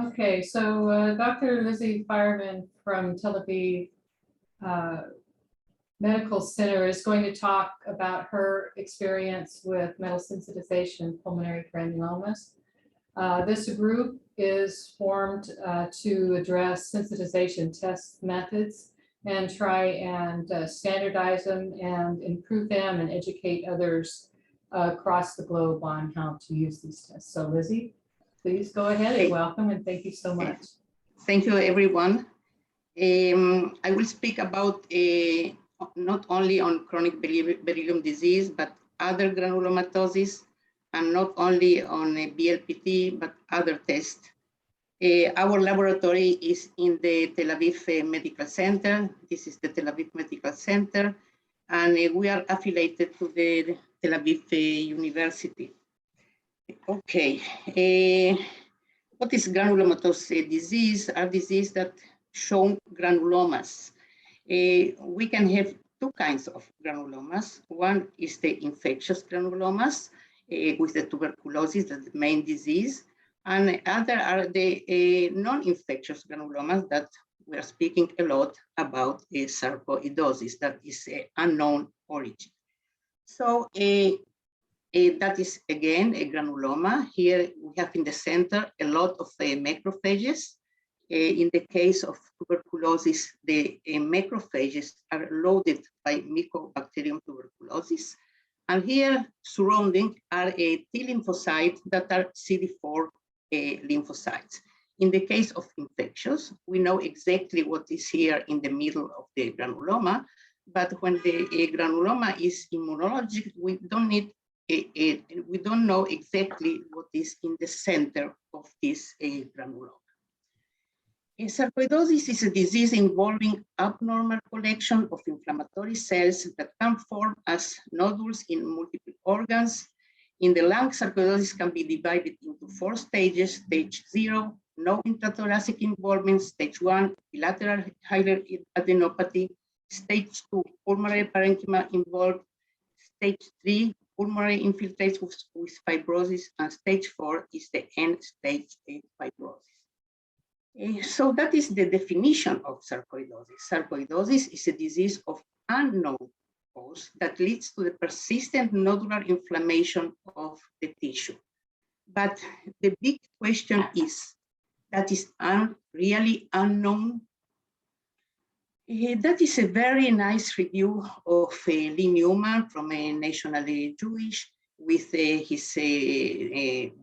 Okay, so Dr. Lizi Fireman from Tel Aviv Medical Center is going to talk about her experience with metal sensitization in pulmonary granulomas. This group is formed to address sensitization test methods and try and standardize them and improve them and educate others across the globe on how to use these tests. So Lizi, please go ahead and welcome and thank you so much. Thank you, everyone. I will speak about not only on chronic beryllium disease, but other granulomatosis, and not only on BeLPT, but other tests. Our laboratory is in the Tel Aviv Medical Center. This is the Tel Aviv Medical Center, and we are affiliated to the Tel Aviv University. Okay, what is granulomatous disease? A disease that show granulomas. We can have two kinds of granulomas. One is the infectious granulomas with the tuberculosis, that's the main disease. And the other are the non-infectious granulomas that we are speaking a lot about sarcoidosis, that is unknown origin. So that is again a granuloma. Here we have in the center a lot of macrophages. In the case of tuberculosis, the macrophages are loaded by Mycobacterium tuberculosis. And here surrounding are T lymphocytes that are CD4 lymphocytes. In the case of infectious, we know exactly what is here in the middle of the granuloma, but when the granuloma is immunologic, we don't know exactly what is in the center of this granuloma. Sarcoidosis is a disease involving abnormal collection of inflammatory cells that can form as nodules in multiple organs. In the lung, sarcoidosis can be divided into 4 stages. Stage 0, no intrathoracic involvement. Stage 1, bilateral adenopathy. Stage 2, pulmonary parenchyma involved. Stage 3, pulmonary infiltrates with fibrosis. And stage 4 is the end stage fibrosis. So that is the definition of sarcoidosis. Sarcoidosis is a disease of unknown cause that leads to the persistent nodular inflammation of the tissue. But the big question is, that is really unknown? That is a very nice review of Lee Newman from a National Jewish with his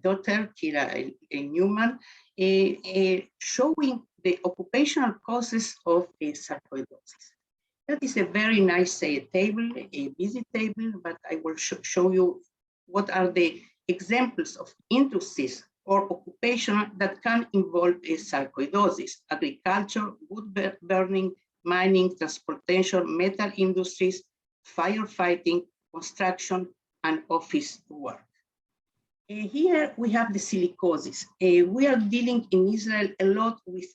daughter, Kira Newman, showing the occupational causes of sarcoidosis. That is a very nice table, a busy table, but I will show you what are the examples of industries or occupation that can involve sarcoidosis: agriculture, wood burning, mining, transportation, metal industries, firefighting, construction, and office work. Here we have the silicosis. We are dealing in Israel a lot with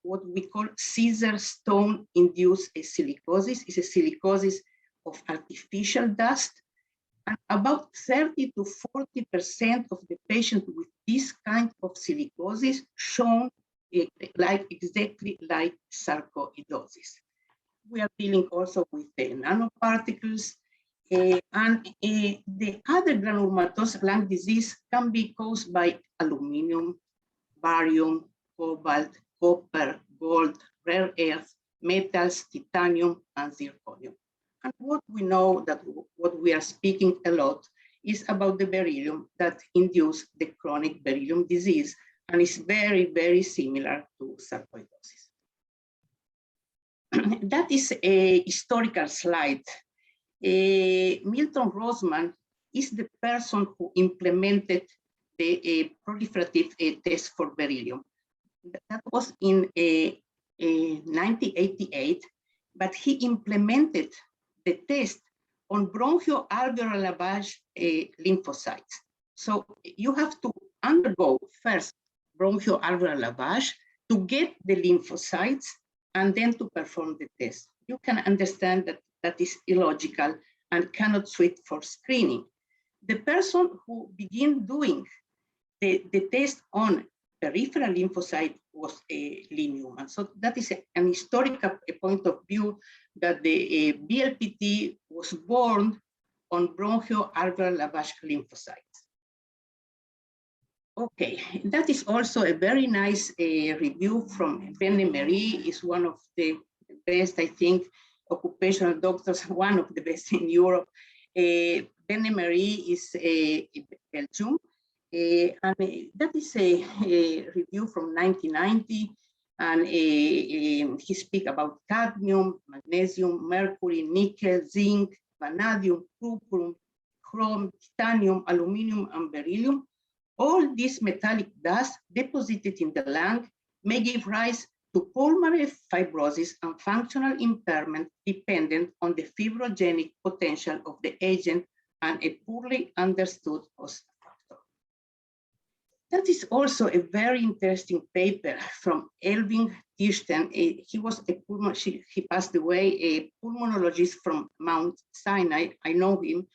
what we call Caesar stone-induced silicosis. It's a silicosis of artificial dust. And about 30 to 40% of the patients with this kind of silicosis shown exactly like sarcoidosis. We are dealing also with the nanoparticles. And the other granulomatous lung disease can be caused by aluminum, barium, cobalt, copper, gold, rare earth, metals, titanium, and zirconium. And what we know, that what we are speaking a lot, is about the beryllium that induces the chronic beryllium disease and is very, very similar to sarcoidosis. That is a historical slide. Milton Rossman is the person who implemented the proliferative test for beryllium. That was in 1988, but he implemented the test on bronchoalveolar lavage lymphocytes. So you have to undergo first bronchoalveolar lavage to get the lymphocytes and then to perform the test. You can understand that that is illogical and cannot suit for screening. The person who began doing the test on peripheral lymphocyte was Lee Newman. So that is an historical point of view that the BeLPT was born on bronchoalveolar lavage lymphocytes. Okay, that is also a very nice review from Pulmonary. Is one of the best, I think, occupational doctors, one of the best in Europe. Pulmonary is Belgium. And that is a review from 1990, and he speaks about cadmium, magnesium, mercury, nickel, zinc, vanadium, purpurium, chrome, titanium, aluminum, and beryllium. All this metallic dust deposited in the lung may give rise to pulmonary fibrosis and functional impairment dependent on the fibrogenic potential of the agent and a poorly understood host factor. That is also a very interesting paper from Elving Kirsten. He passed away, a pulmonologist from Mount Sinai. I know him.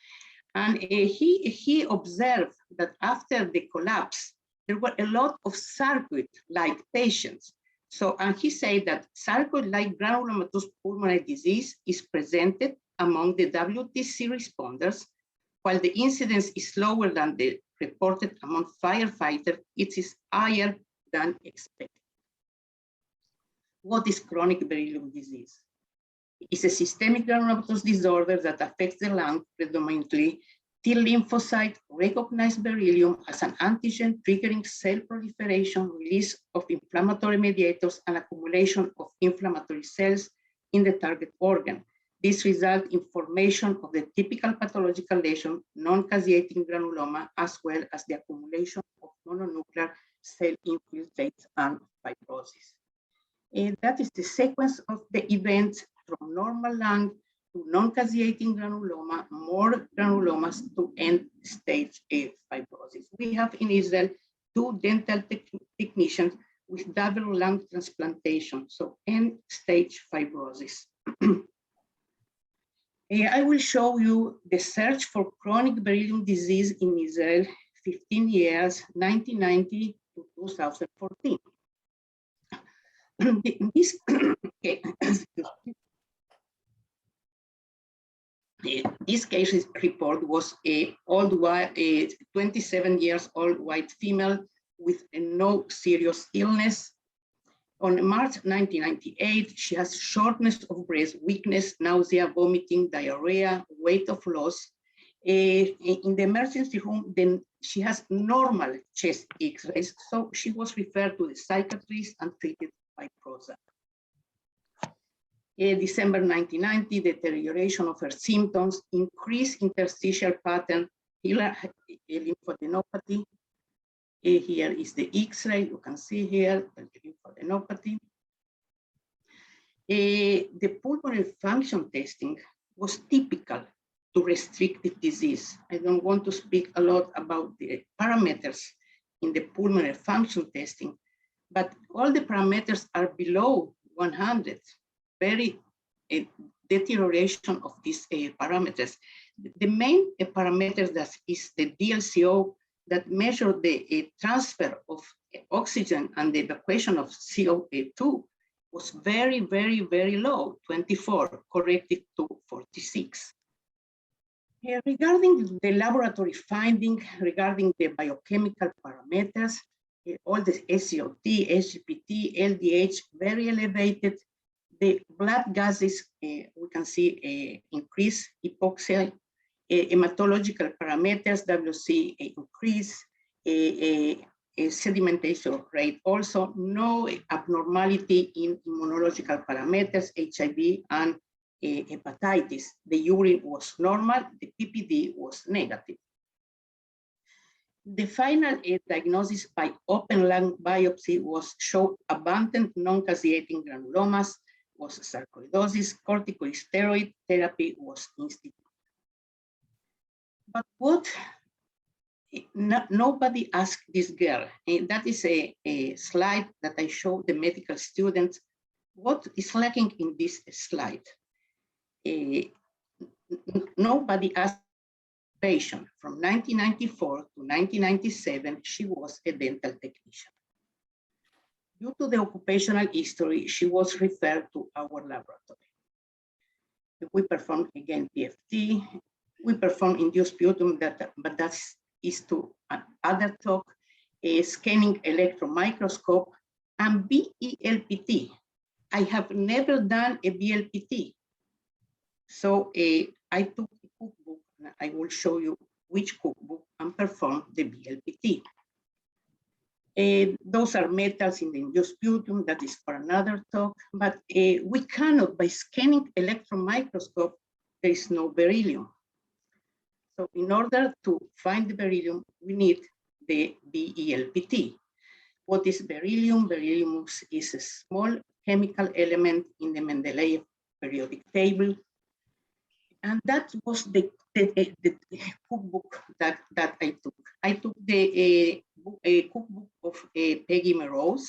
And he observed that after the collapse, there were a lot of sarcoid-like patients. So, and he said that sarcoid-like granulomatous pulmonary disease is presented among the WTC responders, while the incidence is lower than the reported among firefighters. It is higher than expected. What is chronic beryllium disease? It's a systemic granulomatous disorder that affects the lung predominantly. T lymphocyte recognize beryllium as an antigen triggering cell proliferation, release of inflammatory mediators, and accumulation of inflammatory cells in the target organ. This results in formation of the typical pathological lesion, non-caseating granuloma, as well as the accumulation of mononuclear cell infiltrates and fibrosis. And that is the sequence of the events from normal lung to non-caseating granuloma, more granulomas to end-stage fibrosis. We have in Israel 2 dental technicians with double lung transplantation, so end-stage fibrosis. I will show you the search for chronic beryllium disease in Israel, 15 years, 1990 to 2014. This case report was a 27 years old white female with no serious illness. On March 1998, she has shortness of breath, weakness, nausea, vomiting, diarrhea, weight of loss. In the emergency room, then she has normal chest X-rays, so she was referred to the psychiatrist and treated by Prozac. December 1990, deterioration of her symptoms, increased interstitial pattern, lymphadenopathy. Here is the X-ray, you can see here, the lymphadenopathy. The pulmonary function testing was typical to restrictive disease. I don't want to speak a lot about the parameters in the pulmonary function testing, but all the parameters are below 100, very deterioration of these parameters. The main parameter that is the DLCO that measure the transfer of oxygen and the evacuation of CO2 was very, very, very low, 24, corrected to 46. Regarding the laboratory finding, regarding the biochemical parameters, all the SCOT, SGPT, LDH, very elevated. The blood gases, we can see increase, hypoxia, hematological parameters, WC increase, sedimentation rate also, no abnormality in immunological parameters, HIV and hepatitis. The urine was normal, the PPD was negative. The final diagnosis by open lung biopsy was show abundant non-caseating granulomas, was sarcoidosis, corticosteroid therapy was instituted. But what, nobody asked this girl, and that is a slide that I show the medical students. What is lacking in this slide? Nobody asked the patient from 1994 to 1997, she was a dental technician. Due to the occupational history, she was referred to our laboratory. We performed again PFT. We performed induced sputum, but that is to another talk, a scanning electron microscope, and BeLPT. I have never done a BeLPT. So I took a cookbook, and I will show you which cookbook, and performed the BeLPT. Those are metals in the induced sputum, that is for another talk, but we cannot, by scanning electron microscope, there is no beryllium. So in order to find the beryllium, we need the BeLPT. What is beryllium? Beryllium is a small chemical element in the Mendeleev periodic table. And that was the cookbook that I took. I took the cookbook of Peggy Merose,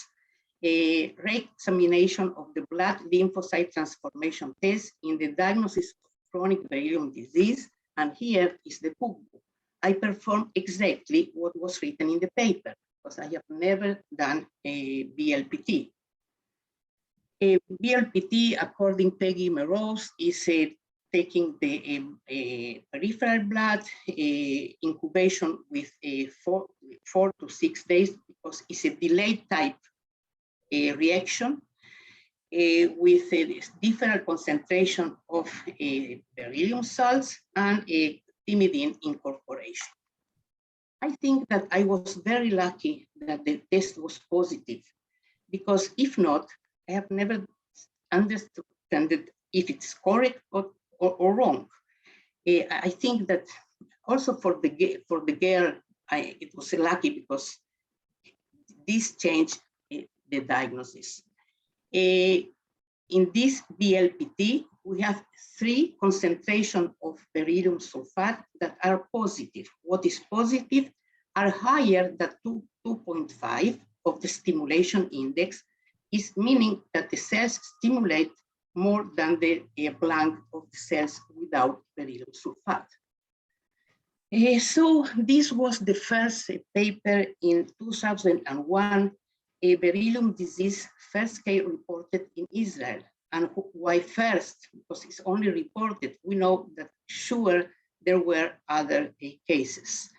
a re-examination of the blood lymphocyte transformation test in the diagnosis of chronic beryllium disease. And here is the cookbook. I performed exactly what was written in the paper, because I have never done a BeLPT. A BeLPT, according to Peggy Merose, is taking the peripheral blood, incubation with 4 to 6 days, because it's a delayed type reaction with a different concentration of beryllium salts and a thymidine incorporation. I think that I was very lucky that the test was positive, because if not, I have never understood if it's correct or wrong. I think that also for the girl, it was lucky, because this changed the diagnosis. In this BeLPT, we have 3 concentrations of beryllium sulfate that are positive. What is positive are higher than 2.5 of the stimulation index, is meaning that the cells stimulate more than the blank of the cells without beryllium sulfate. So this was the first paper in 2001, a beryllium disease first case reported in Israel. And why first? Because it's only reported. We know that sure there were other cases.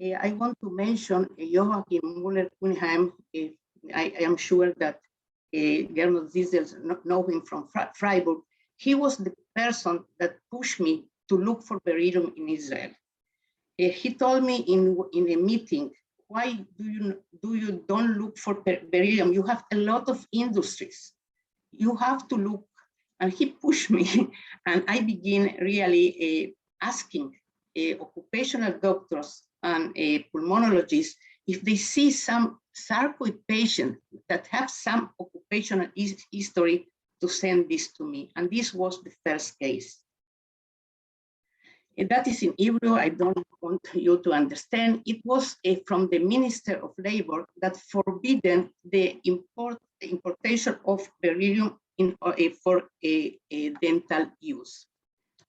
I want to mention Joachim Müller-Kunheim. I am sure that Gernot Ziesel know him from Freiburg. He was the person that pushed me to look for beryllium in Israel. He told me in a meeting, why do you don't look for beryllium? You have a lot of industries. You have to look. And he pushed me, and I began really asking occupational doctors and pulmonologists if they see some sarcoid patient that have some occupational history to send this to me. And this was the first case. That is in Hebrew. I don't want you to understand. It was from the Minister of Labor that forbidden the importation of beryllium for dental use.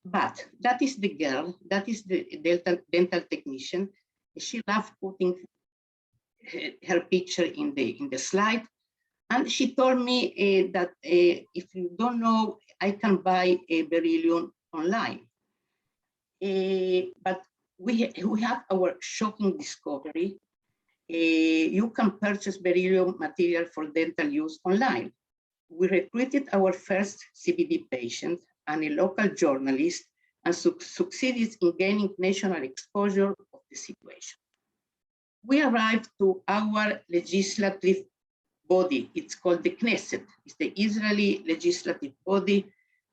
But that is the girl, that is the dental technician. She loved putting her picture in the slide. And she told me that if you don't know, I can buy a beryllium online. But we have our shocking discovery. You can purchase beryllium material for dental use online. We recruited our first CBD patient and a local journalist, and succeeded in gaining national exposure of the situation. We arrived to our legislative body. It's called the Knesset. It's the Israeli legislative body.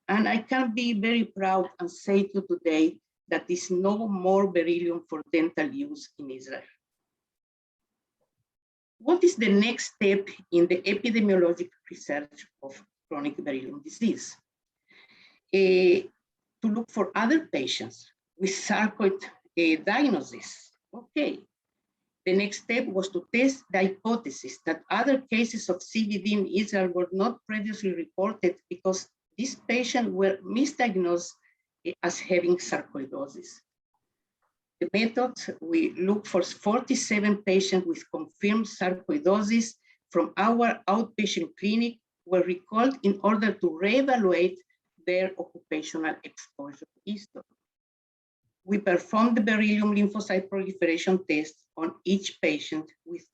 And I can be very proud and say to you today that there's no more beryllium for dental use in Israel. What is the next step in the epidemiologic research of chronic beryllium disease? To look for other patients with sarcoid diagnosis. Okay. The next step was to test the hypothesis that other cases of CBD in Israel were not previously reported because these patients were misdiagnosed as having sarcoidosis. The method, we looked for 47 patients with confirmed sarcoidosis from our outpatient clinic were recalled in order to reevaluate their occupational exposure history. We performed the beryllium lymphocyte proliferation test on each patient with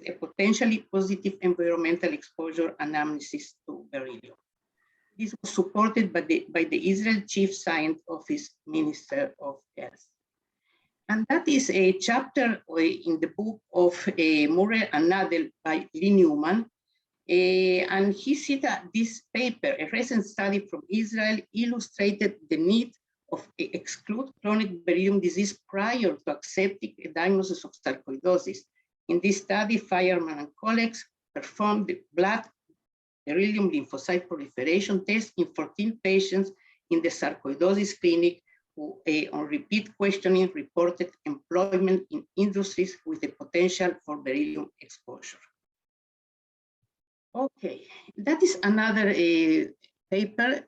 a potentially positive environmental exposure anamnesis to beryllium. This was supported by the Israel Chief Science Office Minister of Health. And that is a chapter in the book of Murray and Nadel by Lee Newman. And he said that this paper, a recent study from Israel, illustrated the need of exclude chronic beryllium disease prior to accepting a diagnosis of sarcoidosis. In this study, Fireman and colleagues performed the blood beryllium lymphocyte proliferation test in 14 patients in the sarcoidosis clinic who, on repeat questioning, reported employment in industries with the potential for beryllium exposure. Okay, that is another paper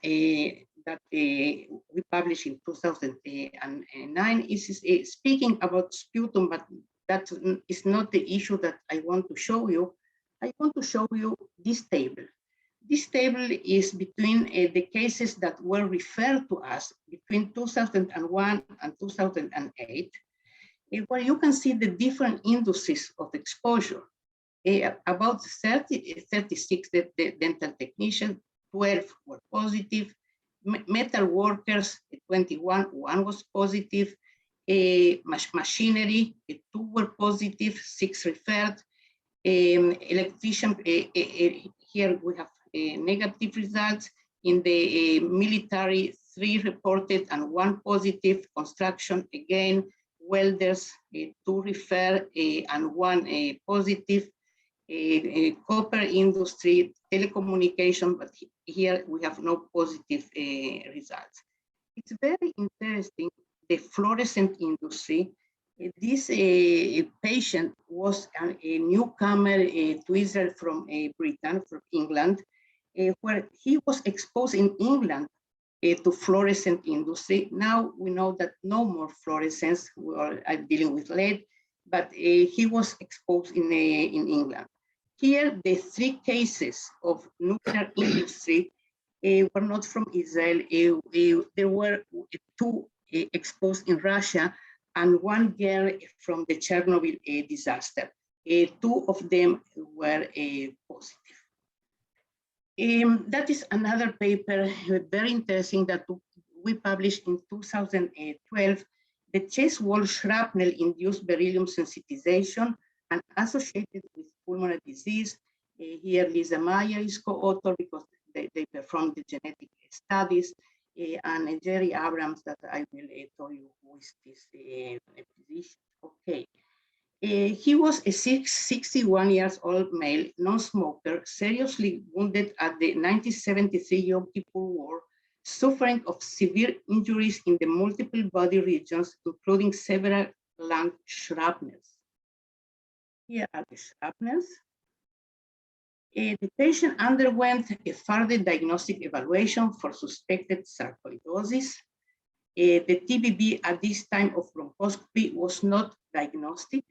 that we published in 2009. Is speaking about sputum, but that is not the issue that I want to show you. I want to show you this table. This table is between the cases that were referred to us between 2001 and 2008, where you can see the different industries of exposure. About 36 dental technicians, 12 were positive, metal workers, 21, one was positive, machinery, 2 were positive, 6 referred, electrician, here we have negative results. In the military, 3 reported and 1 positive, construction, again, welders, 2 referred and 1 positive, copper industry, telecommunication, but here we have no positive results. It's very interesting, the fluorescent industry. This patient was a newcomer to Israel from Britain, from England, where he was exposed in England to fluorescent industry. Now we know that no more fluorescence, we are dealing with lead, but he was exposed in England. Here, the 3 cases of nuclear industry were not from Israel. There were 2 exposed in Russia and 1 girl from the Chernobyl disaster. 2 of them were positive. That is another paper, very interesting, that we published in 2012, the chest wall shrapnel-induced beryllium sensitization and associated with pulmonary disease. Here, Lisa Meyer is co-author because they performed the genetic studies, and Jerry Abrams that I will tell you who is this physician. Okay. He was a 61 years old male, non-smoker, seriously wounded at the 1973 Yom Kippur War, suffering of severe injuries in the multiple body regions, including several lung shrapnels. Here are the shrapnels. The patient underwent a further diagnostic evaluation for suspected sarcoidosis. The TBB at this time of bronchoscopy was not diagnostic.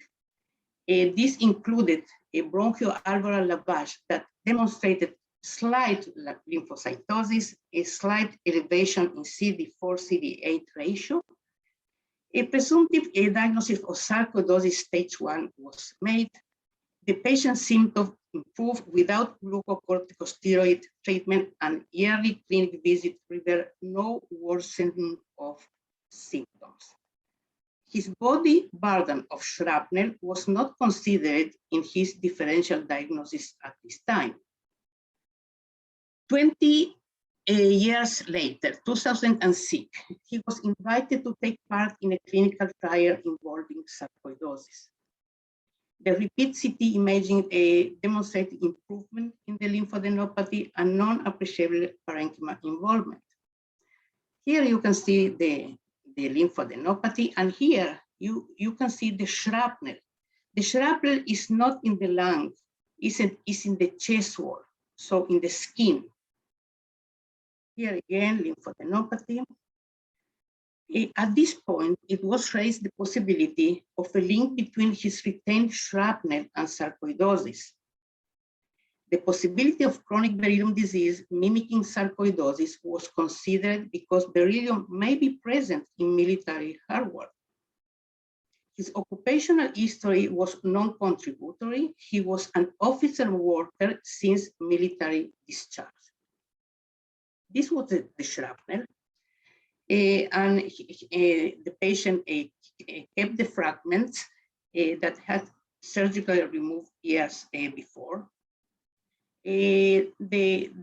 This included a bronchoalveolar lavage that demonstrated slight lymphocytosis, a slight elevation in CD4-CD8 ratio. A presumptive diagnosis of sarcoidosis stage 1 was made. The patient's symptoms improved without glucocorticosteroid treatment, and yearly clinic visits revealed no worsening of symptoms. His body burden of shrapnel was not considered in his differential diagnosis at this time. 20 years later, 2006, he was invited to take part in a clinical trial involving sarcoidosis. The repeat CT imaging demonstrated improvement in the lymphadenopathy and non-appreciable parenchyma involvement. Here you can see the lymphadenopathy, and here you can see the shrapnel. The shrapnel is not in the lung, it's in the chest wall, so in the skin. Here again, lymphadenopathy. At this point, it was raised the possibility of a link between his retained shrapnel and sarcoidosis. The possibility of chronic beryllium disease mimicking sarcoidosis was considered because beryllium may be present in military hardware. His occupational history was non-contributory. He was an officer worker since military discharge. This was the shrapnel, and the patient kept the fragments that had surgically removed years before. The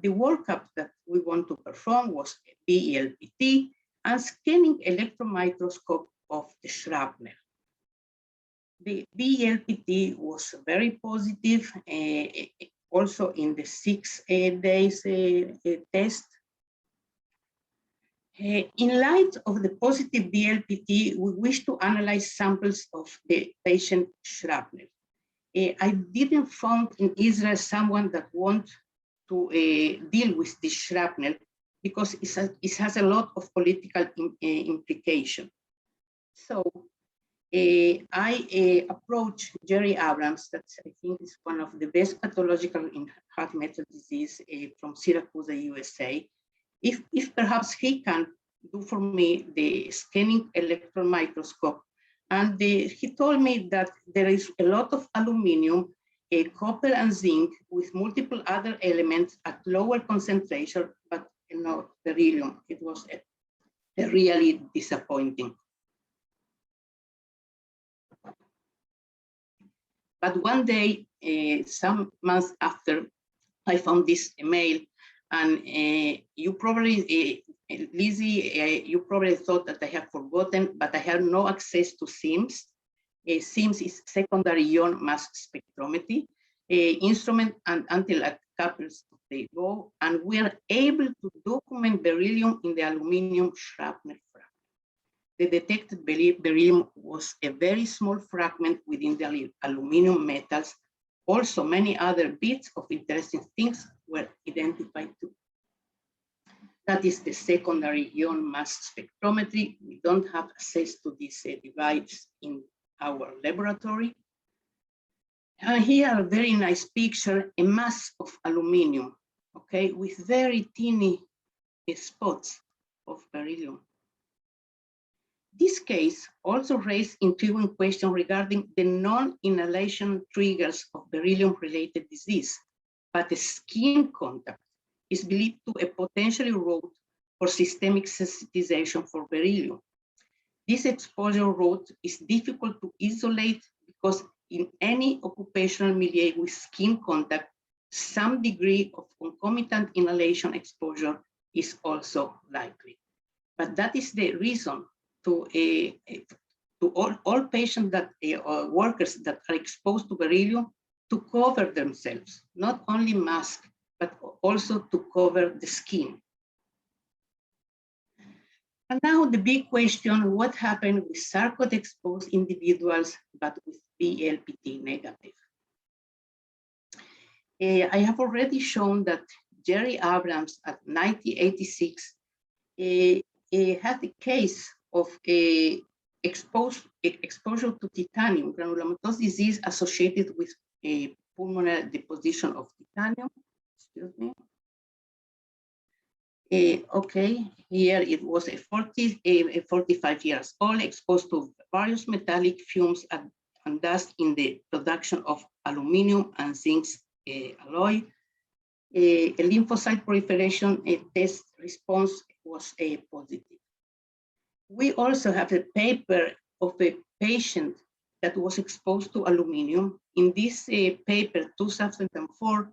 workup that we want to perform was BeLPT and scanning electron microscope of the shrapnel. The BeLPT was very positive, also in the 6 days test. In light of the positive BeLPT, we wish to analyze samples of the patient shrapnel. I didn't find in Israel someone that wants to deal with this shrapnel because it has a lot of political implication. So I approached Jerry Abrams, that I think is one of the best pathological in heart metal disease from Syracuse, USA. If perhaps he can do for me the scanning electron microscope. And he told me that there is a lot of aluminum, copper and zinc with multiple other elements at lower concentration, but not beryllium. It was really disappointing. But one day, some months after, I found this email, and you probably, Lizi, you probably thought that I have forgotten, but I have no access to SIMS. SIMS is secondary ion mass spectrometry instrument, and until a couple of days ago, and we are able to document beryllium in the aluminum shrapnel fragment. The detected beryllium was a very small fragment within the aluminum metals. Also, many other bits of interesting things were identified too. That is the secondary ion mass spectrometry. We don't have access to this device in our laboratory. And here a very nice picture, a mass of aluminum, okay, with very teeny spots of beryllium. This case also raised intriguing questions regarding the non-inhalation triggers of beryllium-related disease, but the skin contact is believed to a potential route for systemic sensitization for beryllium. This exposure route is difficult to isolate because in any occupational milieu with skin contact, some degree of concomitant inhalation exposure is also likely. But that is the reason to all patients that or workers that are exposed to beryllium to cover themselves, not only mask, but also to cover the skin. And now the big question, what happened with sarcoid exposed individuals, but with BeLPT negative? I have already shown that Jerry Abrams at 1986 had a case of exposure to titanium, granulomatosis disease associated with a pulmonary deposition of titanium. Excuse me. Okay, here it was a 45 years old, exposed to various metallic fumes and dust in the production of aluminum and zinc alloy. A lymphocyte proliferation test response was positive. We also have a paper of a patient that was exposed to aluminum. In this paper, 2004,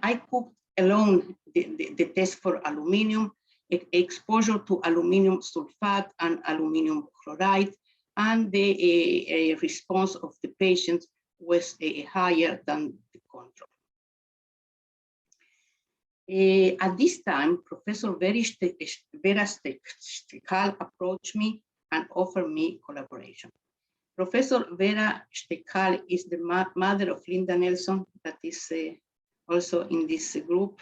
I cooked alone the test for aluminum, exposure to aluminum sulfate and aluminum chloride, and the response of the patient was higher than the control. At this time, Professor Vera Stekal approached me and offered me collaboration. Professor Vera Stekal is the mother of Linda Nelson, that is also in this group.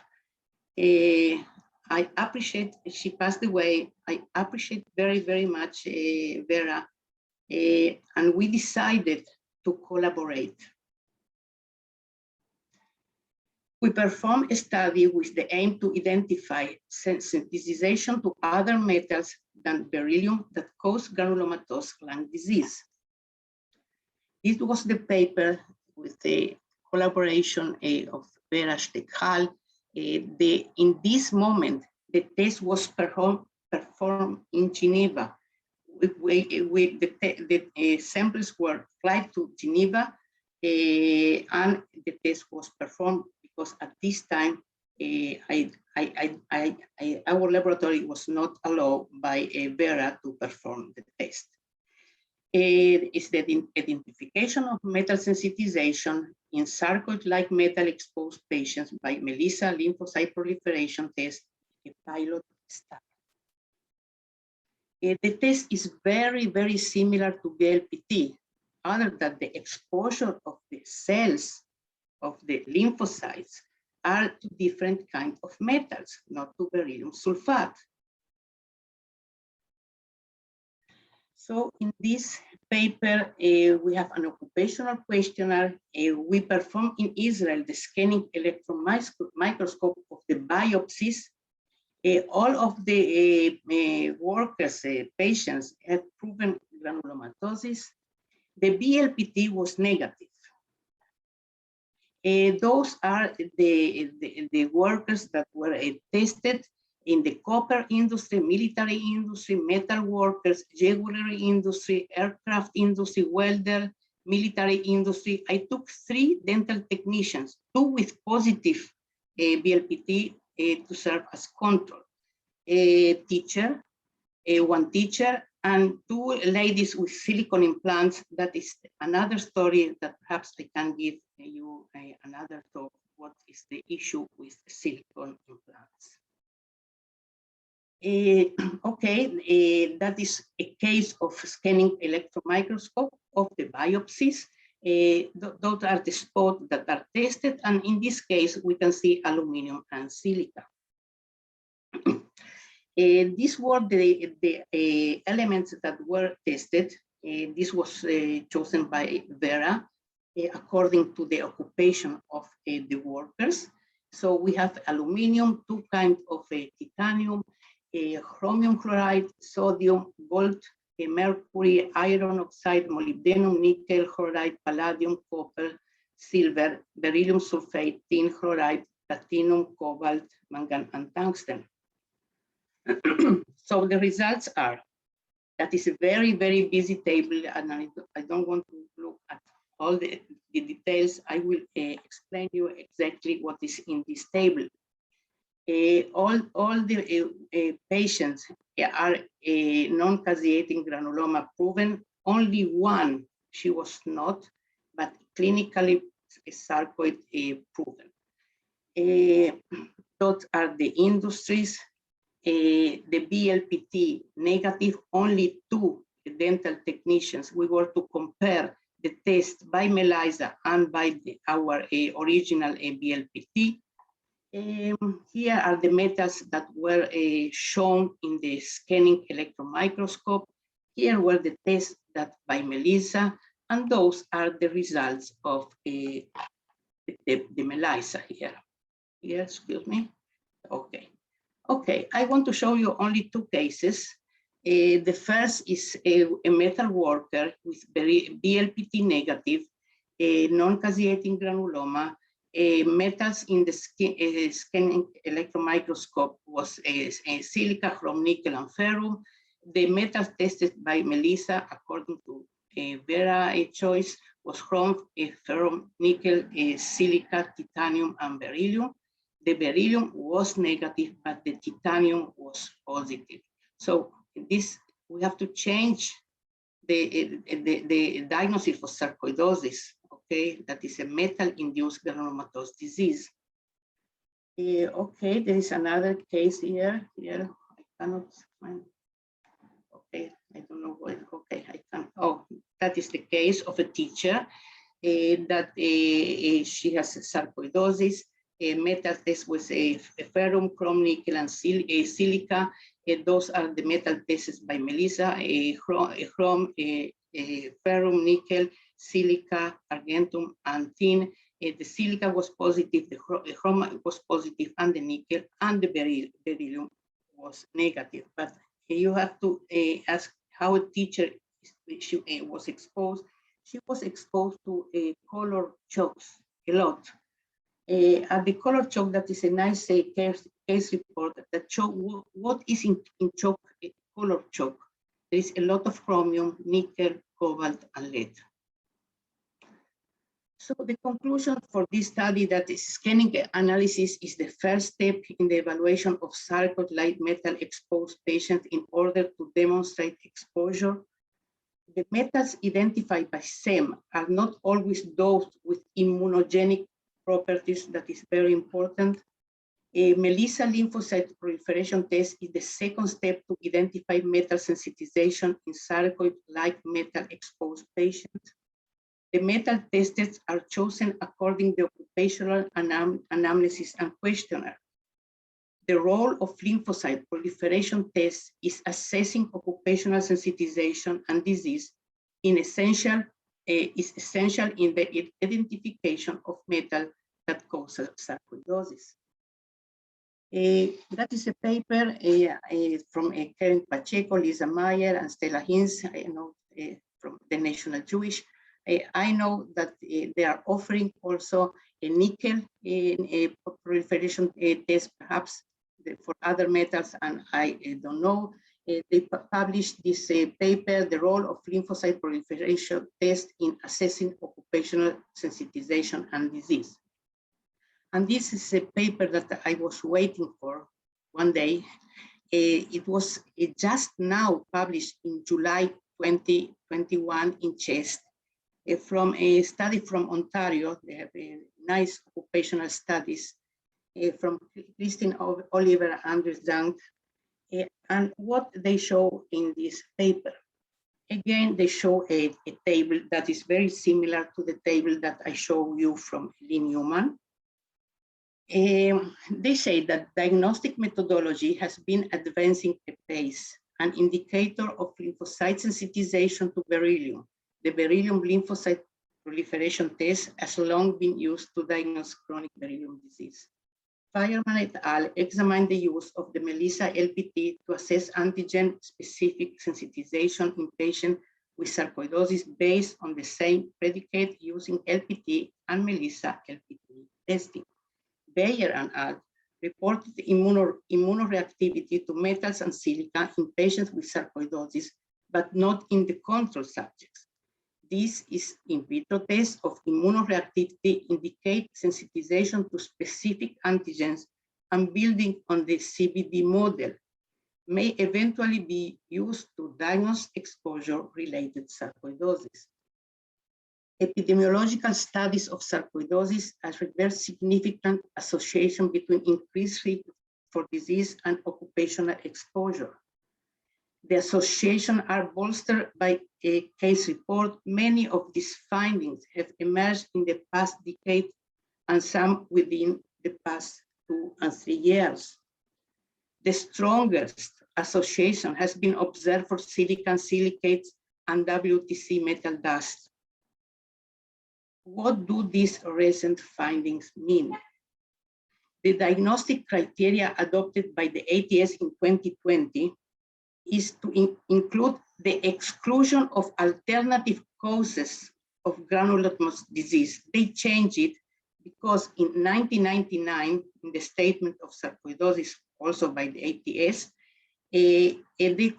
I appreciate, she passed away. I appreciate very, very much Vera, and we decided to collaborate. We performed a study with the aim to identify sensitization to other metals than beryllium that cause granulomatous lung disease. This was the paper with the collaboration of Vera Stekhal. In this moment, the test was performed in Geneva. The samples were applied to Geneva, and the test was performed because at this time, our laboratory was not allowed by Vera to perform the test. Is the identification of metal sensitization in sarcoid-like metal exposed patients by Melissa lymphocyte proliferation test, a pilot study. The test is very, very similar to BeLPT, other than the exposure of the cells of the lymphocytes are to different kinds of metals, not to beryllium sulfate. So in this paper, we have an occupational questionnaire. We performed in Israel the scanning electron microscope of the biopsies. All of the workers, patients had proven granulomatosis. The BeLPT was negative. Those are the workers that were tested in the copper industry, military industry, metal workers, jewelry industry, aircraft industry, welder, military industry. I took 3 dental technicians, 2 with positive BeLPT to serve as control. A teacher, one teacher, and 2 ladies with silicone implants. That is another story that perhaps I can give you another talk. What is the issue with silicone implants? That is a case of scanning electron microscope of the biopsies. Those are the spots that are tested, and in this case, we can see aluminum and silica. These were the elements that were tested. This was chosen by Vera according to the occupation of the workers. So we have aluminum, 2 kinds of titanium, chromium chloride, sodium, gold, mercury, iron oxide, molybdenum, nickel, chloride, palladium, copper, silver, beryllium sulfate, tin chloride, platinum, cobalt, mangan, and tungsten. So the results are, that is a very, very busy table, and I don't want to look at all the details. I will explain you exactly what is in this table. All the patients are non-caseating granuloma proven. Only 1, she was not, but clinically sarcoid proven. Those are the industries. The BeLPT negative, only 2 dental technicians. We were to compare the test by Melissa and by our original BeLPT. Here are the metals that were shown in the scanning electron microscope. Here were the tests that by Melissa, and those are the results of the Melissa here. Here, excuse me. Okay, I want to show you only 2 cases. The first is a metal worker with BeLPT negative, non-caseating granuloma. Metals in the scanning electron microscope was silica, chromium, nickel, and ferrum. The metals tested by Melissa, according to Vera choice, was chromium, ferrum, nickel, silica, titanium, and beryllium. The beryllium was negative, but the titanium was positive. So this, we have to change the diagnosis for sarcoidosis. Okay, that is a metal-induced granulomatous disease. Okay, there is another case here. Here, I cannot find. Okay, I don't know what. Okay, I can. Oh, that is the case of a teacher that she has sarcoidosis. Metal test was a ferrum, chromium, nickel, and silica. Those are the metal tests by Melissa. Ferrum, nickel, silica, argentum, and tin. the silica was positive, the chromium was positive, and the nickel and the beryllium was negative. But you have to ask how a teacher was exposed. She was exposed to color chokes a lot. At the color choke, that is a nice case report that show what is in choke, color choke. There is a lot of chromium, nickel, cobalt, and lead. So the conclusion for this study that is scanning analysis is the first step in the evaluation of sarcoid light metal exposed patients in order to demonstrate exposure. The metals identified by SEM are not always those with immunogenic properties. That is very important. A MELISA lymphocyte proliferation test is the second step to identify metal sensitization in sarcoid-like metal exposed patients. The metal tested are chosen according to occupational anamnesis and questionnaire. The role of lymphocyte proliferation tests is assessing occupational sensitization and disease is essential in the identification of metal that causes sarcoidosis. That is a paper from Karin Pacheco, Lisa Meyer, and Stella Hinz, from the National Jewish. I know that they are offering also a nickel proliferation test, perhaps for other metals, and I don't know. They published this paper, the role of lymphocyte proliferation test in assessing occupational sensitization and disease. And this is a paper that I was waiting for one day. It was just now published in July 2021 in CHEST from a study from Ontario. They have nice occupational studies from Christine Oliver and Anders Young. And what they show in this paper, again, they show a table that is very similar to the table that I show you from Lee Newman. They say that diagnostic methodology has been advancing apace. An indicator of lymphocyte sensitization to beryllium. The beryllium lymphocyte proliferation test has long been used to diagnose chronic beryllium disease. Fireman et al. Examined the use of the MELISA LPT to assess antigen-specific sensitization in patients with sarcoidosis based on the same predicate using LPT and MELISA LPT testing. Bayer and al. Reported immunoreactivity to metals and silica in patients with sarcoidosis, but not in the control subjects. This is in vitro test of immunoreactivity indicate sensitization to specific antigens and building on the CBD model may eventually be used to diagnose exposure-related sarcoidosis. Epidemiological studies of sarcoidosis has revealed significant association between increased risk for disease and occupational exposure. The association are bolstered by a case report. Many of these findings have emerged in the past decade and some within the past 2 and 3 years. The strongest association has been observed for silicon silicates and WTC metal dust. What do these recent findings mean? The diagnostic criteria adopted by the ATS in 2020 is to include the exclusion of alternative causes of granulomatous disease. They changed it because in 1999, in the statement of sarcoidosis, also by the ATS, they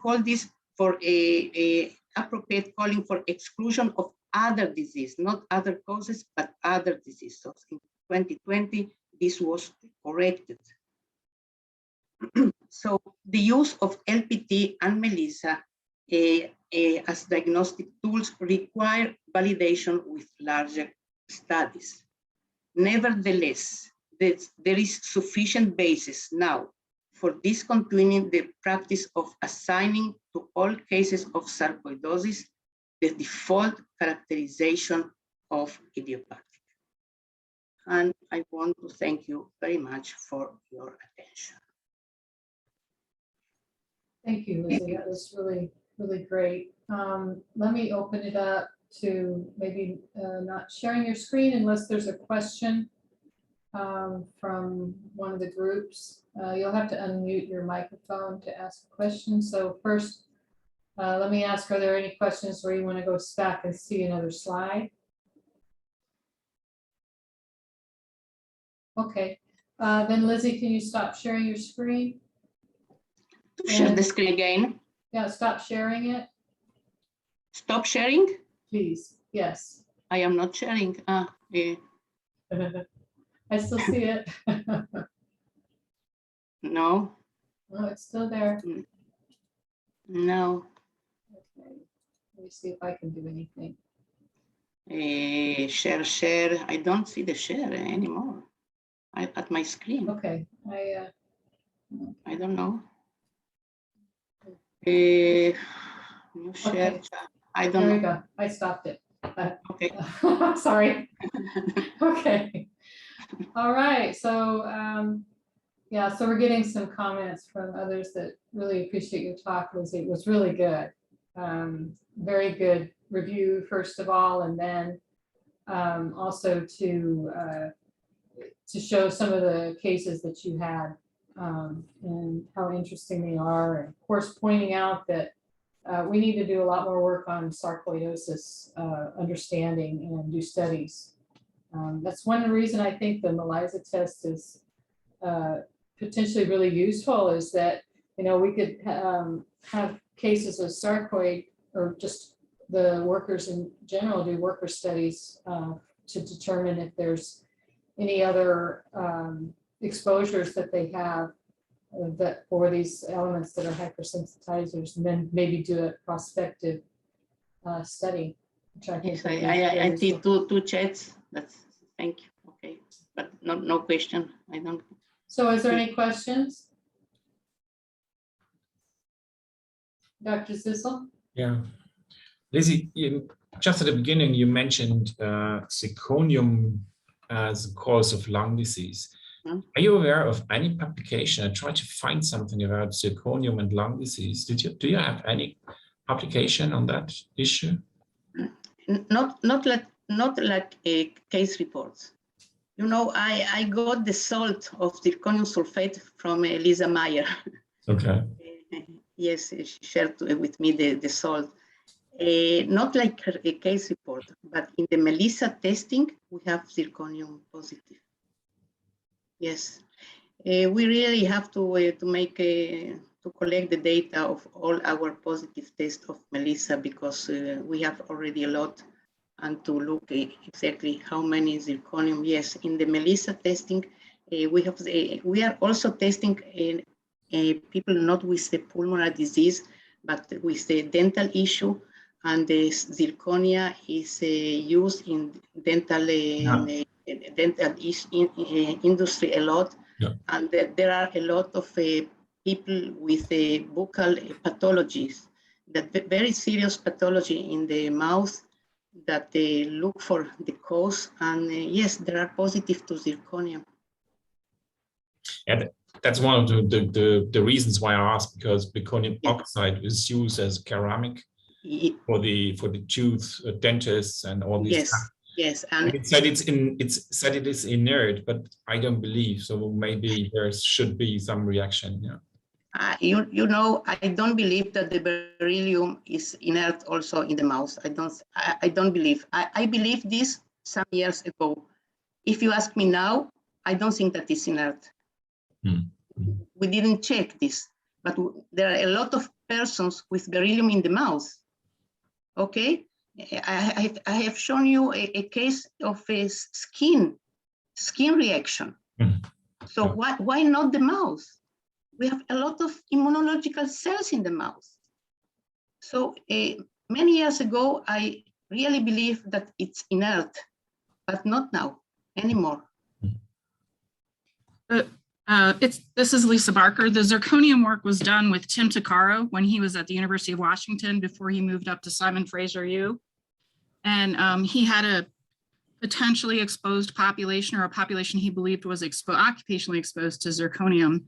called this for a appropriate calling for exclusion of other disease, not other causes, but other disease. So in 2020, this was corrected. So the use of LPT and MELISA as diagnostic tools require validation with larger studies. Nevertheless, there is sufficient basis now for discontinuing the practice of assigning to all cases of sarcoidosis the default characterization of idiopathic. And I want to thank you very much for your attention. Thank you, Lizi. That was really, really great. Let me open it up to maybe not sharing your screen unless there's a question from one of the groups. You'll have to unmute your microphone to ask a question. So first, let me ask, are there any questions where you want to go back and see another slide? Okay, then Lizzie, can you stop sharing your screen? Share the screen again. Yeah, stop sharing it, Stop sharing? please. Yes. I am not sharing. Yeah. I still see it. No, Oh, it's still there. no. Okay. Let me see if I can do anything. Share. I don't see the share anymore. At my screen. Okay, I don't know. New share. Okay. I don't There we know. go. I stopped it. Okay. Sorry. Okay. All right. So, yeah, so we're getting some comments from others that really appreciate your talk, Lizzie. It was really good. Very good review, first of all, and then also to show some of the cases that you had and how interesting they are. And of course, pointing out that we need to do a lot more work on sarcoidosis understanding and do studies. That's one reason I think the ELISA test is potentially really useful, is that, you know, we could have cases of sarcoid, or just the workers in general do worker studies to determine if there's any other exposures that they have that for these elements that are hypersensitizers, and then maybe do a prospective study. Which I think Yes, I did two chats. Thank you. Okay, but no question. I don't. So is there any questions? Dr. Zissel? Yeah. Lizzie, just at the beginning, you mentioned zirconium as a cause of lung disease. Are you aware of any publication? I tried to find something about zirconium and lung disease. Do you have any publication on that issue? Not like a case reports. You know, I got the salt of zirconium sulfate from Lisa Meyer. Okay. Yes, she shared with me the salt. Not like a case report, but in the Melissa testing, we have zirconium positive. Yes, we really have to collect the data of all our positive tests of Melissa, because we have already a lot, and to look exactly how many zirconium. Yes, in the Melissa testing, we are also testing people not with the pulmonary disease, but with the dental issue, and the zirconia is used in dental industry a lot. Yeah. And there are a lot of people with buccal pathologies, that very serious pathology in the mouth, that they look for the cause. And yes, there are positive to zirconium. And that's one of the reasons why I asked, because zirconium oxide is used as ceramic for the tooth dentists and all these. Yes. Yes, and it said it is inert, but I don't believe so. Maybe there should be some reaction. Yeah. You know, I don't believe that the beryllium is inert also in the mouth. I don't believe. I believe this some years ago. If you ask me now, I don't think that it's inert. We didn't check this, but there are a lot of persons with beryllium in the mouth. Okay. I have shown you a case of a skin reaction. So why not the mouth? We have a lot of immunological cells in the mouth. So many years ago, I really believe that it's inert, but not now anymore. This is Lisa Barker. The zirconium work was done with Tim Tuccaro when he was at the University of Washington before he moved up to Simon Fraser U. And he had a potentially exposed population, or a population he believed was occupationally exposed to zirconium.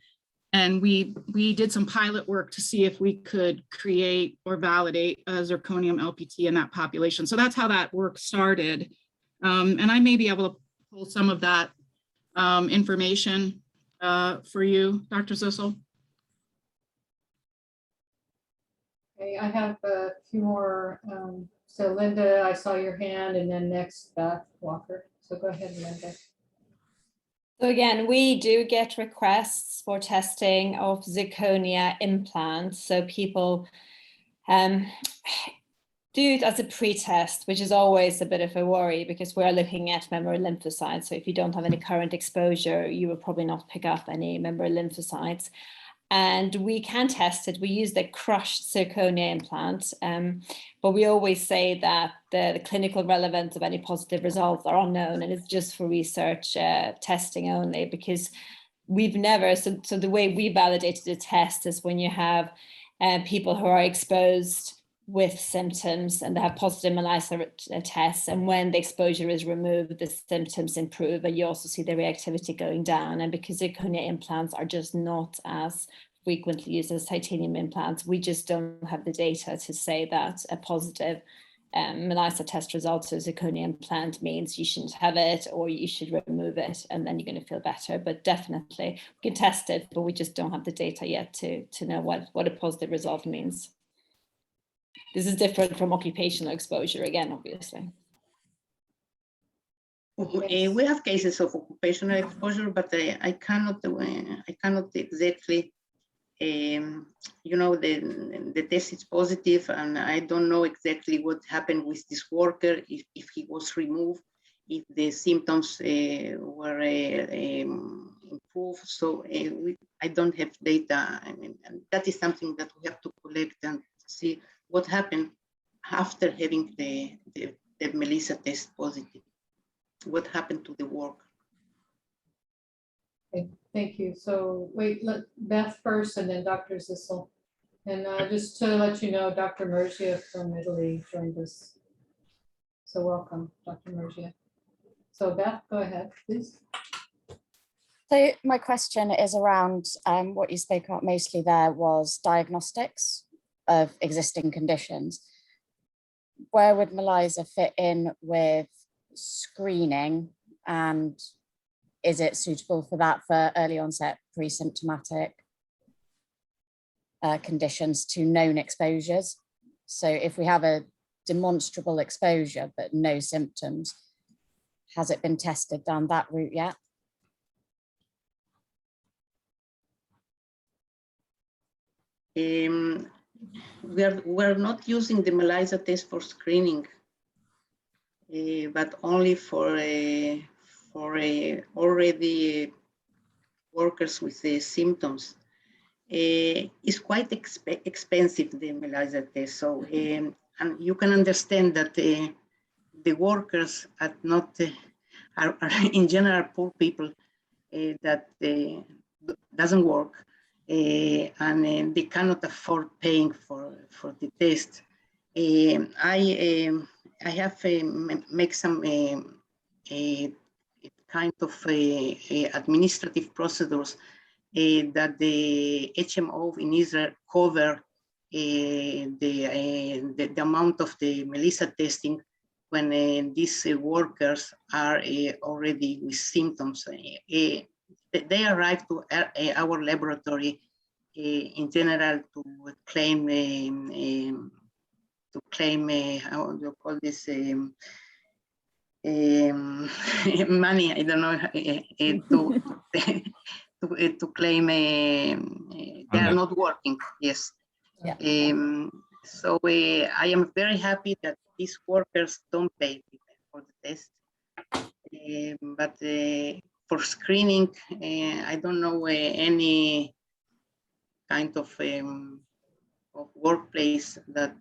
And we did some pilot work to see if we could create or validate a zirconium LPT in that population. So that's how that work started. And I may be able to pull some of that information for you, Dr. Zissel. Okay, I have a few more. So Linda, I saw your hand, and then next Beth Walker. So go ahead, Linda. So again, we do get requests for testing of zirconia implants. So people do it as a pre-test, which is always a bit of a worry because we're looking at memory lymphocytes. So if you don't have any current exposure, you will probably not pick up any memory lymphocytes. And we can test it. We use the crushed zirconia implant, but we always say that the clinical relevance of any positive results are unknown, and it's just for research testing only, because we've never, so the way we validated the test is when you have people who are exposed with symptoms and they have positive ELISA tests, and when the exposure is removed, the symptoms improve, and you also see the reactivity going down. And because zirconia implants are just not as frequently used as titanium implants, we just don't have the data to say that a positive ELISA test result to a zirconia implant means you shouldn't have it or you should remove it and then you're going to feel better. But definitely we can test it, but we just don't have the data yet to know what a positive result means. This is different from occupational exposure again, obviously. We have cases of occupational exposure, but I cannot exactly, the test is positive, and I don't know exactly what happened with this worker, if he was removed, if the symptoms were improved. So I don't have data. I mean, and that is something that we have to collect and see what happened after having the Melissa test positive. What happened to the work? Okay, thank you. So wait, let Beth first and then Dr. Zissel. And just to let you know, Dr. Mergia from Italy joined us. So welcome, Dr. Mergia. So Beth, go ahead, please. So my question is around what you spoke about mostly there was diagnostics of existing conditions. Where would Melissa fit in with screening, and is it suitable for that for early onset pre-symptomatic conditions to known exposures? So if we have a demonstrable exposure but no symptoms, has it been tested down that route yet? We're not using the Melissa test for screening, but only for already workers with symptoms. It's quite expensive, the Melissa test. So, and you can understand that the workers are not are in general poor people that doesn't work. And they cannot afford paying for the test. I have make some kind of administrative procedures that the HMO in Israel cover the amount of the Melissa testing when these workers are already with symptoms. They arrive to our laboratory in general to claim how do you call this money? I don't know to claim they are not working. Yes. Yeah. So I am very happy that these workers don't pay for the test, but. For screening, I don't know any kind of workplace that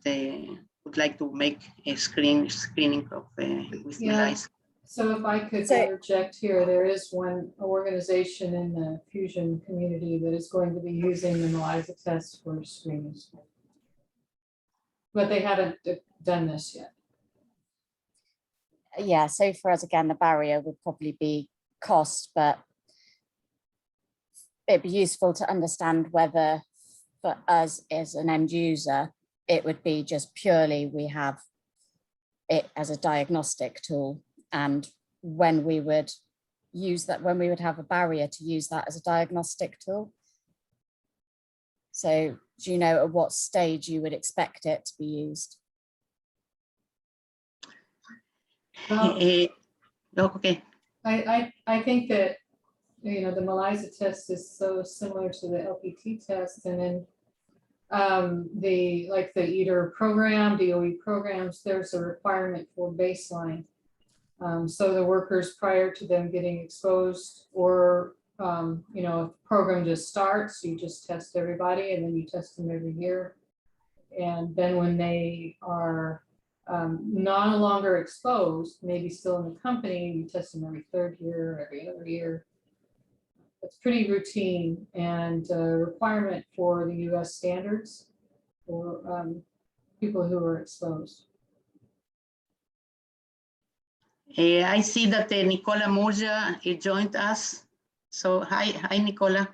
would like to make a screening of with Melissa. So if I could interject here, there is one organization in the fusion community that is going to be using the Melissa test for screening, but they haven't done this yet. Yeah, so for us, again, the barrier would probably be cost, but it'd be useful to understand whether for us as an end user, it would be just purely we have it as a diagnostic tool, and when we would use that, when we would have a barrier to use that as a diagnostic tool. So do you know at what stage you would expect it to be used? Okay. I think that, you know, the ELISA test is so similar to the LPT test, and then the EATR program, DOE programs, there's a requirement for baseline. So the workers prior to them getting exposed, or you know, if the program just starts, you just test everybody and then you test them every year. And then when they are no longer exposed, maybe still in the company, you test them every third year, every other year. It's pretty routine and a requirement for the US standards for people who are exposed. I see that Nicola Murgia joined us. So hi, Nicola.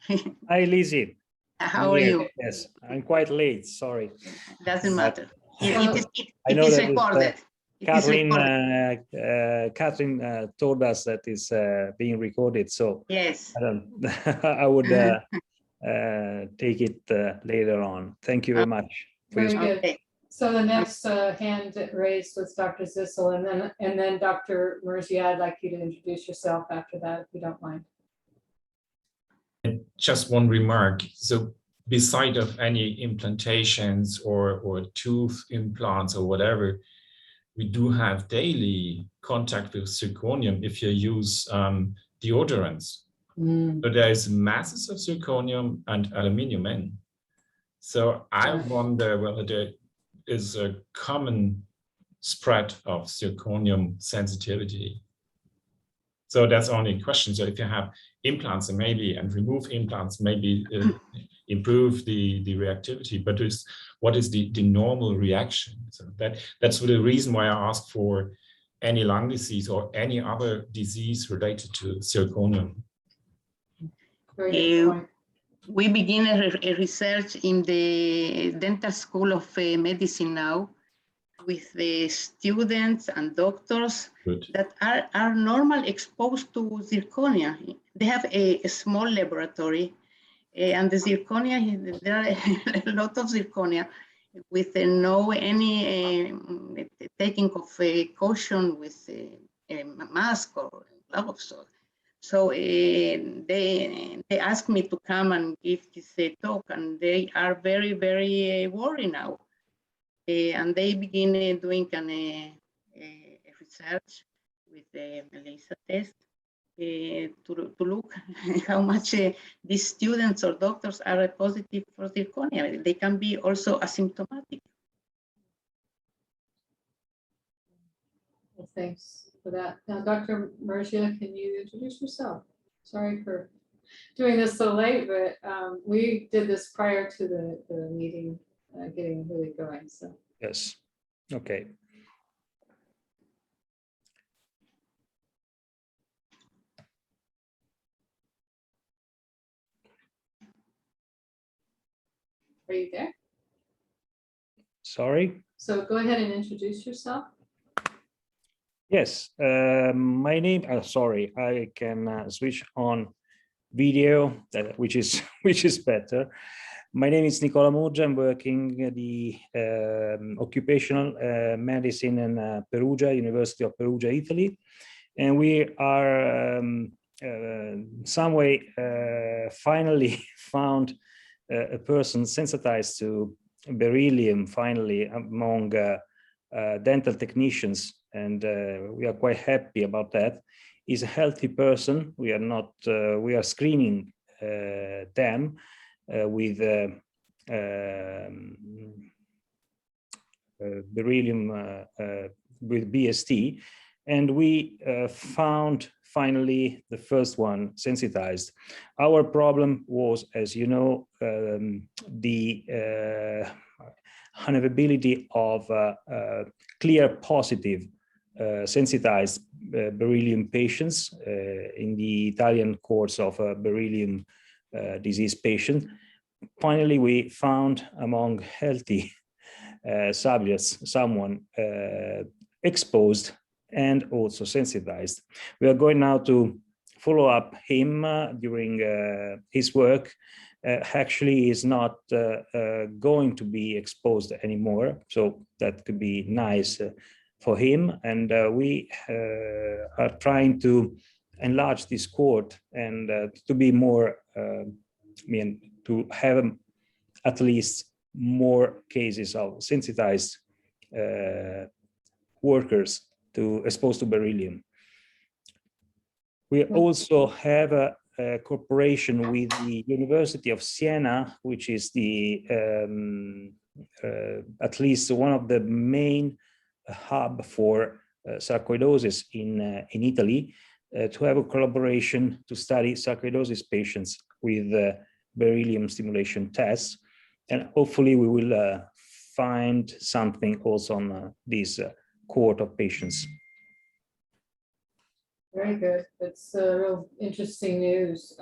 Hi, Lizi. How are you? Yes, I'm quite late, sorry. Doesn't matter. I It know is that recorded. Catherine told us that it's being recorded, so Yes. I would take it later on. Thank you very much. Very good. Okay. So the next hand raised was Dr. Zissel, and then Dr. Murgia, I'd like you to introduce yourself after that, if you don't mind. And just one remark. So beside of any implantations or tooth implants or whatever, we do have daily contact with zirconium if you use deodorants. So there is masses of zirconium and aluminium in. So I wonder whether there is a common spread of zirconium sensitivity. So that's only a question. So if you have implants and remove implants, maybe improve the reactivity, but what is the normal reaction? So that's the reason why I asked for any lung disease or any other disease related to zirconium. Very good point. We begin a research in the Dental School of Medicine now with the students and doctors that are normally exposed to zirconia. They have a small laboratory and the zirconia, there are a lot of zirconia with no any taking of a caution with a mask or gloves. So they asked me to come and give this talk, and they are very, very worried now. And they begin doing a research with the ELISA test to look how much these students or doctors are positive for zirconia. They can be also asymptomatic. Well, thanks for that. Now, Dr. Murgia, can you introduce yourself? Sorry for doing this so late, but we did this prior to the meeting getting really going. So Yes, okay. are you there? Sorry. So go ahead and introduce yourself. Yes, my name. Sorry, I can switch on video, which is better. My name is Nicola Murgia. I'm working the occupational medicine in Perugia, University of Perugia, Italy, and we are some way finally found a person sensitized to beryllium finally among dental technicians, and we are quite happy about that. He's a healthy person. We are not. We are screening them with beryllium with BST, and we found finally the first one sensitized. Our problem was, as you know, the unavailability of clear positive sensitized beryllium patients in the Italian course of beryllium disease patient. Finally, we found among healthy subjects someone exposed and also sensitized. We are going now to follow up him during his work. Actually, he is not going to be exposed anymore, so that could be nice for him. And we are trying to enlarge this cohort and to be more, to have at least more cases of sensitized workers exposed to beryllium. We also have a cooperation with the University of Siena, which is the at least one of the main hub for sarcoidosis in Italy, to have a collaboration to study sarcoidosis patients with beryllium stimulation tests, and hopefully we will find something also on this cohort of patients. Very good. It's real interesting news.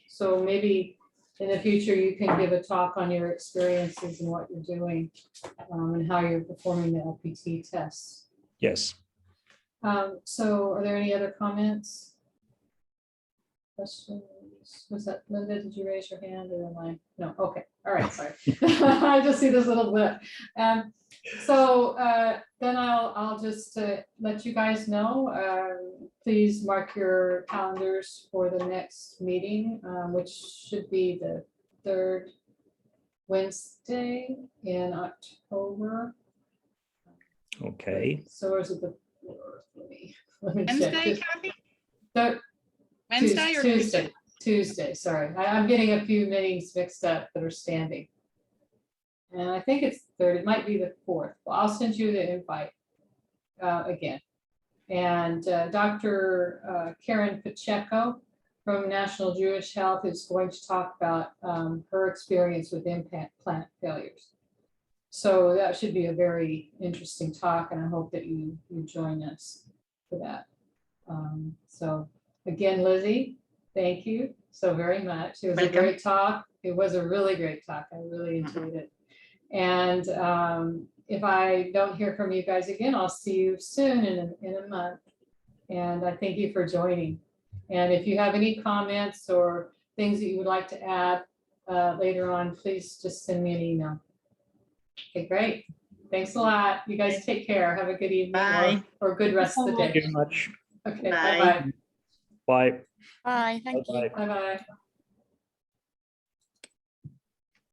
So maybe in the future you can give a talk on your experiences and what you're doing and how you're performing the LPT tests. Yes. So are there any other comments? Questions? Was that Linda? Did you raise your hand or am I? No. Okay. All right. Sorry. I just see this little bit. So then I'll just let you guys know. Please mark your calendars for the next meeting, which should be the 3rd Wednesday in October. Okay. So is it the 4th? Let me check. Wednesday, Kathy? Wednesday or Tuesday? Tuesday, sorry. I'm getting a few meetings mixed up that are standing. And I think it's 3rd, it might be the 4th. Well, I'll send you the invite again. And Dr. Karin Pacheco from National Jewish Health is going to talk about her experience with implant failures. So that should be a very interesting talk, and I hope that you join us for that. So again, Lizzie, thank you so very much. It was a great talk. It was a really great talk. I really enjoyed it. And if I don't hear from you guys again, I'll see you soon in a month. And I thank you for joining. And if you have any comments or things that you would like to add later on, please just send me an email. Okay, great. Thanks a lot. You guys take care. Have a good evening or a good rest of the day. Thank you very much. Okay, Bye. bye-bye. Bye. Bye, thank you. Bye-bye. Bye-bye.